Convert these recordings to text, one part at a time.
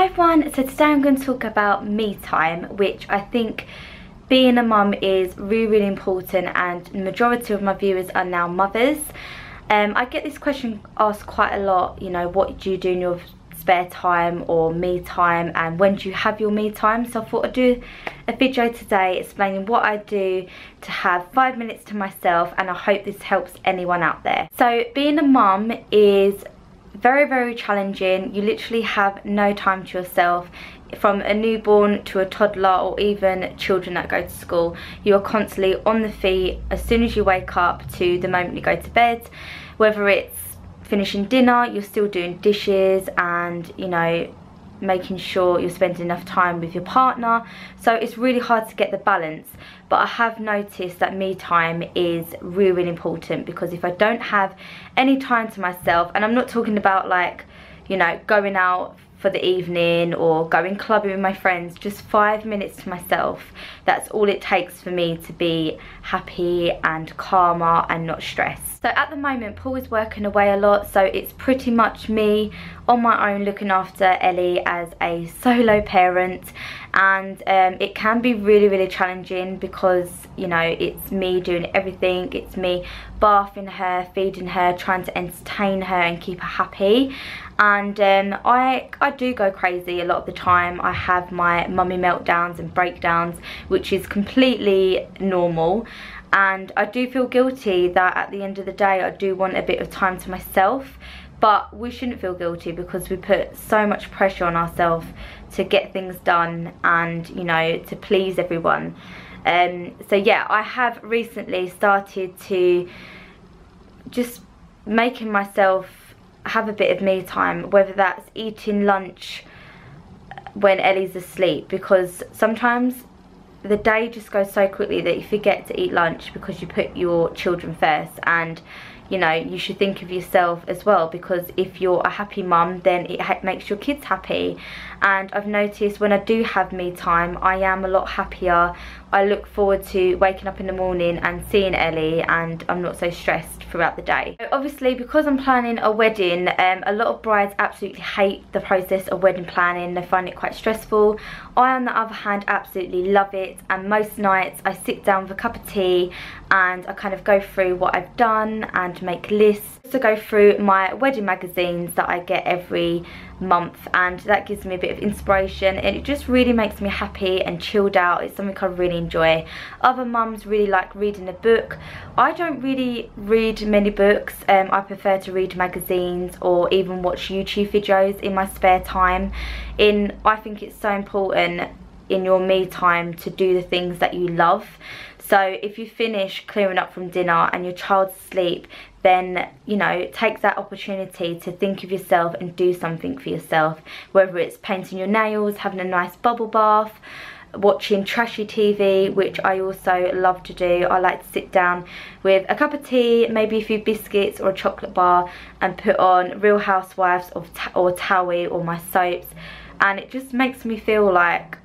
Hi everyone, so today I'm going to talk about me time, which I think being a mum is really important, and the majority of my viewers are now mothers. I get this question asked quite a lot, you know, what do you do in your spare time or me time, and when do you have your me time? So I thought I'd do a video today explaining what I do to have 5 minutes to myself, and I hope this helps anyone out there. So being a mum is very challenging. You literally have no time to yourself. From a newborn to a toddler, or even children that go to school, you are constantly on the feet as soon as you wake up to the moment you go to bed. Whether it's finishing dinner, you're still doing dishes and, you know, making sure you're spending enough time with your partner. So it's really hard to get the balance. But I have noticed that me time is really important, because if I don't have any time to myself, and I'm not talking about like, you know, going out for the evening or going clubbing with my friends, just 5 minutes to myself, that's all it takes for me to be happy and calmer and not stressed. So at the moment Paul is working away a lot, so it's pretty much me on my own looking after Ellie as a solo parent, and it can be really challenging, because, you know, it's me doing everything. It's me bathing her, feeding her, trying to entertain her and keep her happy. And I do go crazy a lot of the time. I have my mummy meltdowns and breakdowns, which is completely normal. And I do feel guilty that at the end of the day I do want a bit of time to myself. But we shouldn't feel guilty, because we put so much pressure on ourselves to get things done and, you know, to please everyone. So yeah, I have recently started to just making myself have a bit of me time, whether that's eating lunch when Ellie's asleep, because sometimes the day just goes so quickly that you forget to eat lunch because you put your children first. And, you know, you should think of yourself as well, because if you're a happy mum, then it makes your kids happy. And I've noticed when I do have me time, I am a lot happier. I look forward to waking up in the morning and seeing Ellie, and I'm not so stressed throughout the day. So obviously, because I'm planning a wedding, a lot of brides absolutely hate the process of wedding planning. They find it quite stressful. I, on the other hand, absolutely love it, and most nights I sit down with a cup of tea and I kind of go through what I've done and make lists. To go through my wedding magazines that I get every month, and that gives me a bit of inspiration, and it just really makes me happy and chilled out. It's something I really enjoy. Other mums really like reading a book. I don't really read many books. I prefer to read magazines or even watch YouTube videos in my spare time. I think it's so important in your me time to do the things that you love. So if you finish clearing up from dinner and your child's asleep, then, you know, take that opportunity to think of yourself and do something for yourself. Whether it's painting your nails, having a nice bubble bath, watching trashy TV, which I also love to do. I like to sit down with a cup of tea, maybe a few biscuits or a chocolate bar, and put on Real Housewives or Towie or my soaps. And it just makes me feel like,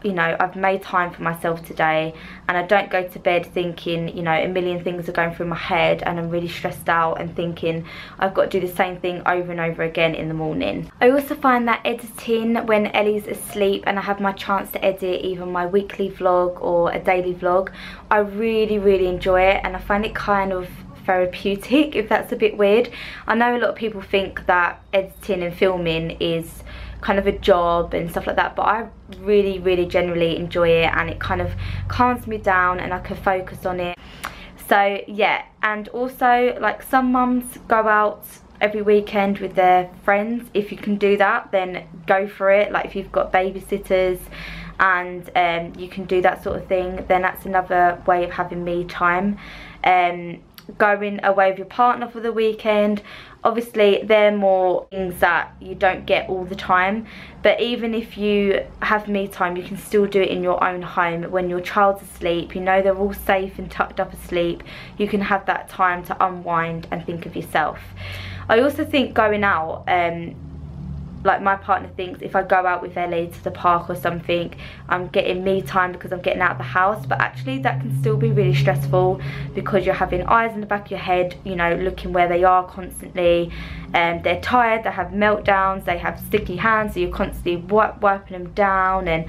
you know, I've made time for myself today, and I don't go to bed thinking, you know, a million things are going through my head and I'm really stressed out and thinking I've got to do the same thing over and over again in the morning. I also find that editing when Ellie's asleep and I have my chance to edit even my weekly vlog or a daily vlog, I really enjoy it, and I find it kind of therapeutic, if that's a bit weird. I know a lot of people think that editing and filming is kind of a job and stuff like that, but I really generally enjoy it, and it kind of calms me down and I can focus on it. So yeah, and also, like, some mums go out every weekend with their friends. If you can do that, then go for it. Like, if you've got babysitters and you can do that sort of thing, then that's another way of having me time. Going away with your partner for the weekend, obviously they're more things that you don't get all the time, but even if you have me time, you can still do it in your own home when your child's asleep. You know, they're all safe and tucked up asleep. You can have that time to unwind and think of yourself. I also think going out like my partner thinks if I go out with Ellie to the park or something, I'm getting me time because I'm getting out of the house, but actually that can still be really stressful because you're having eyes in the back of your head, you know, looking where they are constantly, and they're tired, they have meltdowns, they have sticky hands, so you're constantly wiping them down and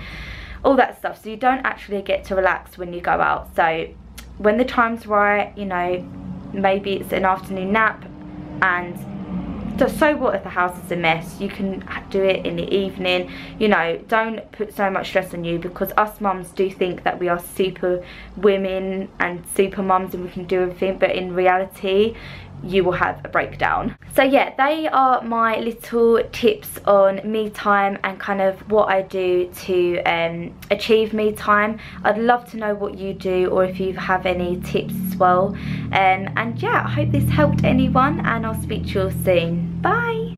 all that stuff, so you don't actually get to relax when you go out. So when the time's right, you know, maybe it's an afternoon nap, and so what if the house is a mess, you can do it in the evening. You know, don't put so much stress on you, because us mums do think that we are super women and super mums and we can do everything, but in reality you will have a breakdown. So yeah, they are my little tips on me time and kind of what I do to achieve me time. I'd love to know what you do, or if you have any tips as well. And yeah, I hope this helped anyone, and I'll speak to you all soon. Bye.